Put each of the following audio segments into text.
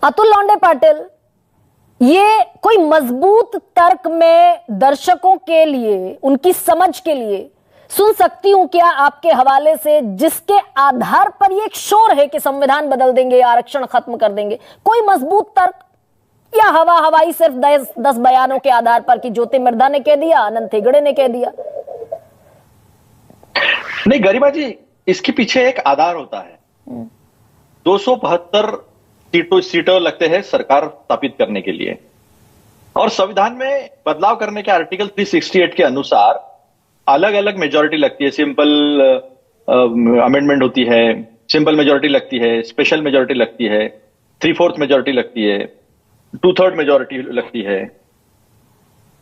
अतुल लौंडे पाटिल, ये कोई मजबूत तर्क में दर्शकों के लिए, उनकी समझ के लिए सुन सकती हूं क्या आपके हवाले से, जिसके आधार पर ये एक शोर है कि संविधान बदल देंगे, आरक्षण खत्म कर देंगे? कोई मजबूत तर्क, या हवा हवाई सिर्फ 10 बयानों के आधार पर कि ज्योति मिर्धा ने कह दिया, अनंत हेगड़े ने कह दिया? नहीं गरिमा जी, इसके पीछे एक आधार होता है। 272 सीटों लगते हैं सरकार स्थापित करने के लिए, और संविधान में बदलाव करने के आर्टिकल 368 के अनुसार अलग अलग मेजॉरिटी लगती है। सिंपल अमेंडमेंट होती है, सिंपल मेजॉरिटी लगती है, स्पेशल मेजॉरिटी लगती है, 3/4 मेजॉरिटी लगती है, 2/3 मेजॉरिटी लगती है।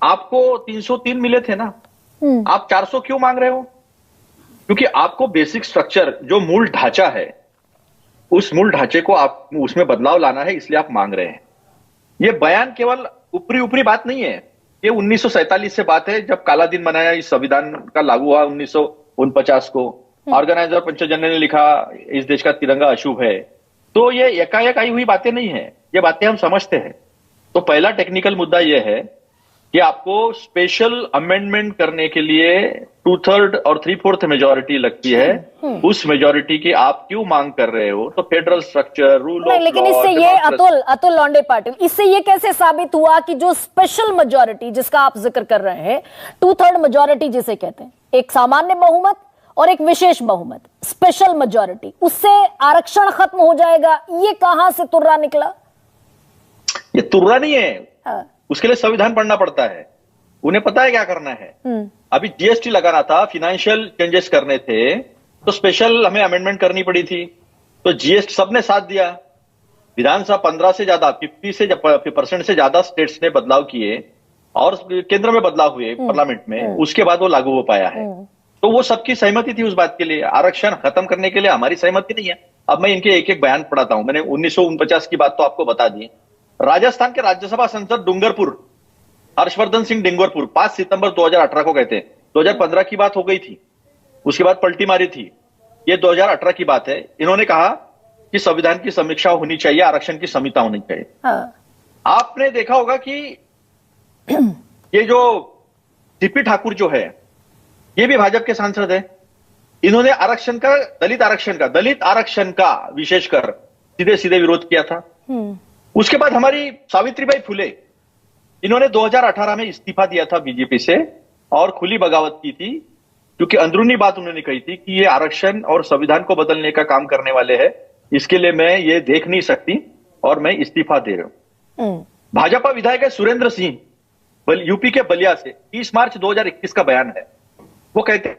आपको 303 मिले थे ना, आप 400 क्यों मांग रहे हो? क्योंकि आपको बेसिक स्ट्रक्चर, जो मूल ढांचा है, उस मूल ढांचे को आप उसमें बदलाव लाना है, इसलिए आप मांग रहे हैं। ये बयान केवल ऊपरी ऊपरी बात नहीं है, ये 1947 से बात है, जब काला दिन मनाया, इस संविधान का लागू हुआ 1949 को। ऑर्गेनाइजर पंचजन्य ने लिखा इस देश का तिरंगा अशुभ है। तो ये एकाएक आई हुई बातें नहीं है, ये बातें हम समझते हैं। तो पहला टेक्निकल मुद्दा यह है कि आपको स्पेशल अमेंडमेंट करने के लिए 2/3 और 3/4 मेजॉरिटी लगती है। उस मेजॉरिटी की आप क्यों मांग कर रहे हो? तो federal structure, rule of law. लेकिन इससे ये अतुल लौंडे पाटिल, इससे ये कैसे साबित हुआ कि जो स्पेशल मेजॉरिटी जिसका आप जिक्र कर रहे हैं, 2/3 मेजॉरिटी जिसे कहते हैं, एक सामान्य बहुमत और एक विशेष बहुमत, स्पेशल मेजॉरिटी, उससे आरक्षण खत्म हो जाएगा? ये कहां से तुर्रा निकला? ये तुर्रा नहीं है। उसके लिए संविधान पढ़ना पड़ता है, उन्हें पता है क्या करना है। अभी जीएसटी लगाना था, फाइनेंशियल चेंजेस करने थे, तो स्पेशल हमें अमेंडमेंट करनी पड़ी थी। तो जीएसटी सबने साथ दिया, विधानसभा 15 से ज्यादा 50% से ज्यादा स्टेट्स ने बदलाव किए, और केंद्र में बदलाव हुए पार्लियामेंट में, उसके बाद वो लागू हो पाया है। तो वो सबकी सहमति थी उस बात के लिए। आरक्षण खत्म करने के लिए हमारी सहमति नहीं है। अब मैं इनके एक एक बयान पढ़ाता हूं। मैंने 1949 की बात तो आपको बता दी। राजस्थान के राज्यसभा सांसद डूंगरपुर, हर्षवर्धन सिंह डूंगरपुर, 5 सितंबर 2018 को कहते हैं, 2015 की बात हो गई थी, उसके बाद पलटी मारी थी, ये 2018 की बात है। इन्होंने कहा कि संविधान की समीक्षा होनी चाहिए, आरक्षण की संहिता होनी चाहिए। आपने देखा होगा कि ये जो सीपी ठाकुर जो है, ये भी भाजपा के सांसद है। इन्होंने आरक्षण का, दलित आरक्षण का विशेषकर सीधे सीधे विरोध किया था। उसके बाद हमारी सावित्रीबाई फुले, इन्होंने 2018 में इस्तीफा दिया था बीजेपी से, और खुली बगावत की थी, क्योंकि अंदरूनी बात उन्होंने कही थी कि ये आरक्षण और संविधान को बदलने का काम करने वाले हैं, इसके लिए मैं ये देख नहीं सकती और मैं इस्तीफा दे रहा हूं। भाजपा विधायक है सुरेंद्र सिंह, यूपी के बलिया से, 30 मार्च 2021 का बयान है। वो कहते हैं